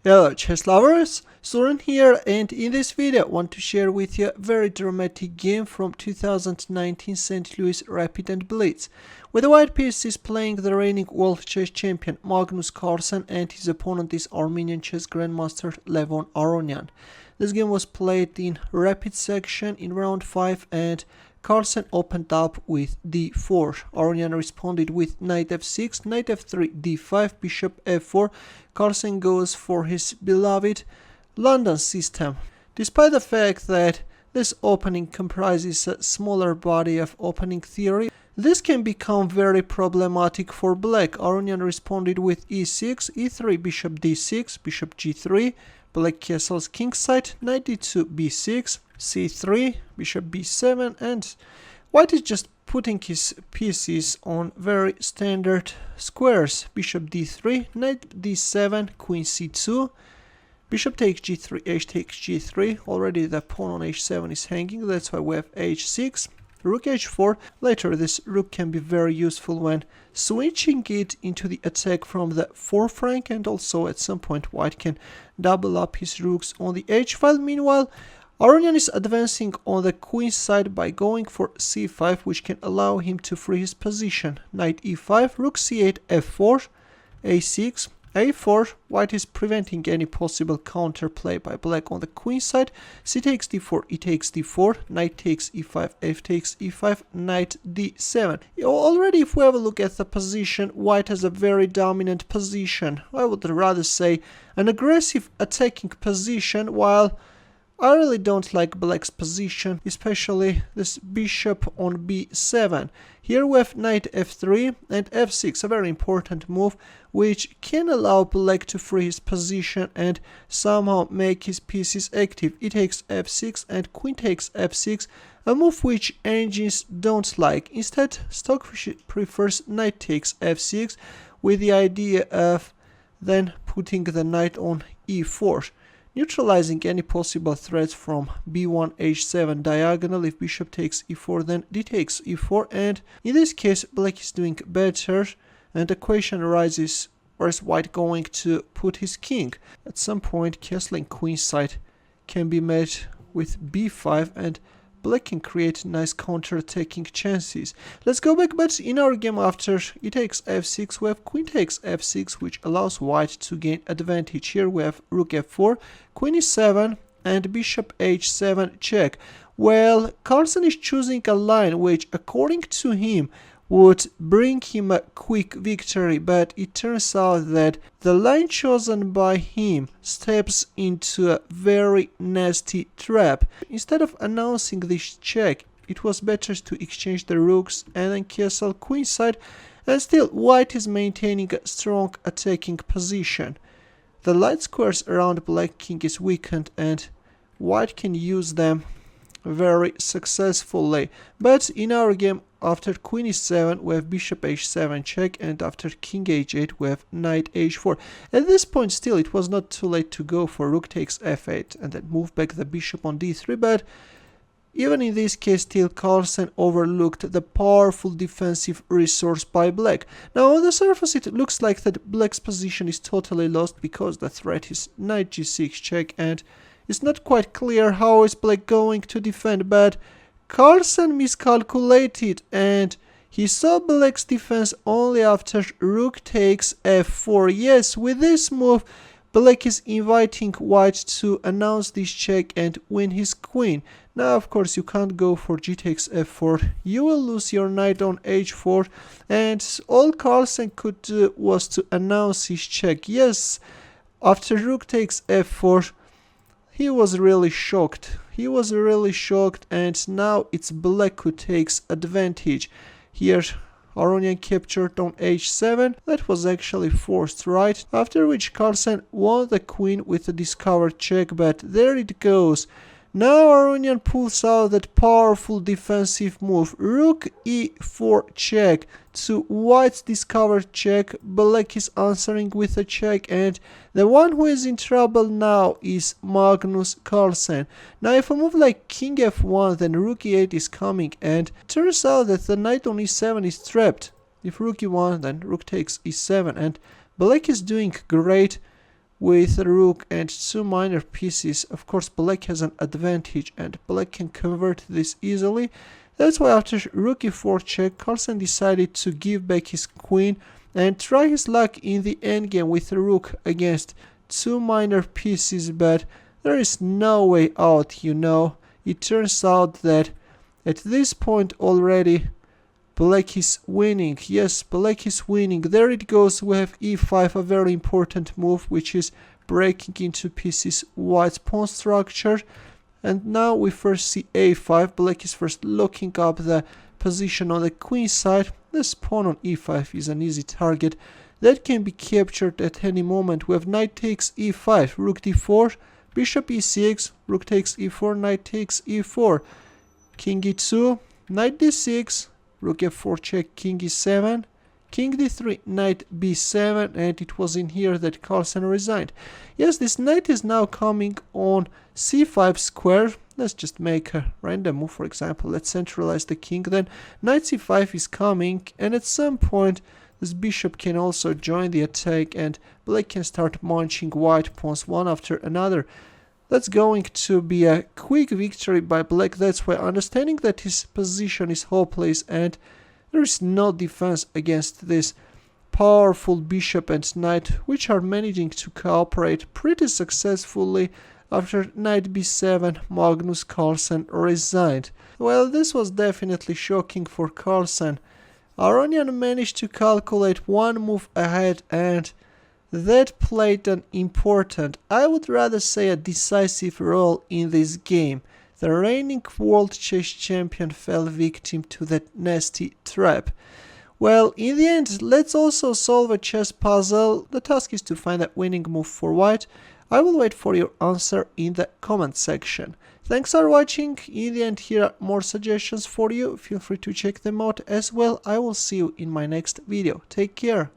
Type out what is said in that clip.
Hello chess lovers, Suren here, and in this video I want to share with you a very dramatic game from 2019 St. Louis Rapid and Blitz, where the white piece is playing the reigning world chess champion Magnus Carlsen and his opponent is Armenian chess grandmaster Levon Aronian. This game was played in rapid section in round 5 and Carlsen opened up with d4. Aronian responded with knight f6, knight f3, d5, bishop f4. Carlsen goes for his beloved London system. Despite the fact that this opening comprises a smaller body of opening theory, this can become very problematic for black. Aronian responded with e6, e3, bishop d6, bishop g3, black castles kingside, knight d2, b6, c3, bishop b7, and white is just putting his pieces on very standard squares. Bishop d3, knight d7, queen c2, bishop takes g3, h takes g3. Already the pawn on h7 is hanging, that's why we have h6. Rook h4. Later this rook can be very useful when switching it into the attack from the foreflank, and also at some point white can double up his rooks on the h file. Meanwhile, Aronian is advancing on the queen side by going for c5, which can allow him to free his position. Knight e5, rook c8, f4, a6, a4. White is preventing any possible counterplay by black on the queen side. C takes d4, e takes d4, knight takes e5, f takes e5, knight d7. Already, if we have a look at the position, white has a very dominant position. I would rather say an aggressive attacking position, while I really don't like black's position, especially this bishop on b7. Here we have knight f3 and f6, a very important move which can allow black to free his position and somehow make his pieces active. E takes f6 and queen takes f6, a move which engines don't like. Instead, Stockfish prefers knight takes f6 with the idea of then putting the knight on e4. Neutralizing any possible threats from b1, h7 diagonal. If bishop takes e4, then d takes e4, and in this case black is doing better, and the question arises, where is white going to put his king? At some point castling queenside can be met with b5, and black can create nice counter-attacking chances. Let's go back, but in our game after e takes f6 we have queen takes f6, which allows white to gain advantage. Here we have rook f4, queen e7 and bishop h7 check. Well, Carlsen is choosing a line which according to him would bring him a quick victory, but it turns out that the line chosen by him steps into a very nasty trap. Instead of announcing this check, it was better to exchange the rooks and then castle queenside, and still white is maintaining a strong attacking position. The light squares around black king is weakened and white can use them very successfully. But in our game, after queen e7 we have bishop h7 check, and after king h8 we have knight h4. At this point still it was not too late to go for rook takes f8 and then move back the bishop on d3, but even in this case still Carlsen overlooked the powerful defensive resource by black. Now on the surface it looks like that black's position is totally lost because the threat is knight g6 check, and it's not quite clear how is black going to defend, but Carlsen miscalculated and he saw black's defense only after rook takes f4. Yes, with this move black is inviting white to announce this check and win his queen. Now of course you can't go for g takes f4, you will lose your knight on h4, and all Carlsen could do was to announce his check. Yes, after rook takes f4 he was really shocked. He was really shocked, and now it's black who takes advantage. Here Aronian captured on h7, that was actually forced, right? After which Carlsen won the queen with a discovered check, but there it goes. Now Aronian pulls out that powerful defensive move, rook e4 check to white's discovered check. Black is answering with a check, and the one who is in trouble now is Magnus Carlsen. Now if a move like king f1, then rook e8 is coming, and turns out that the knight on e7 is trapped. If rook e1, then rook takes e7, and black is doing great with rook and 2 minor pieces. Of course, black has an advantage and black can convert this easily. That's why after rook e4 check, Carlsen decided to give back his queen and try his luck in the endgame with a rook against 2 minor pieces, but there is no way out, you know. It turns out that at this point already black is winning. Yes, black is winning. There it goes. We have e5, a very important move, which is breaking into pieces white's pawn structure. And now we first see a5. Black is first looking up the position on the queen side. This pawn on e5 is an easy target that can be captured at any moment. We have knight takes e5, rook d4, bishop e6, rook takes e4, knight takes e4, king e2, knight d6, rook f4 check, king e7, king d3, knight b7, and it was in here that Carlsen resigned. Yes, this knight is now coming on c5 square. Let's just make a random move, for example. Let's centralize the king. Then knight c5 is coming, and at some point this bishop can also join the attack, and black can start munching white pawns one after another. That's going to be a quick victory by black. That's why, understanding that his position is hopeless and there is no defense against this powerful bishop and knight, which are managing to cooperate pretty successfully. After knight b7, Magnus Carlsen resigned. Well, this was definitely shocking for Carlsen. Aronian managed to calculate one move ahead, and that played an important, I would rather say a decisive role in this game. The reigning world chess champion fell victim to that nasty trap. Well, in the end, let's also solve a chess puzzle. The task is to find a winning move for white. I will wait for your answer in the comment section. Thanks for watching. In the end, here are more suggestions for you. Feel free to check them out as well. I will see you in my next video. Take care.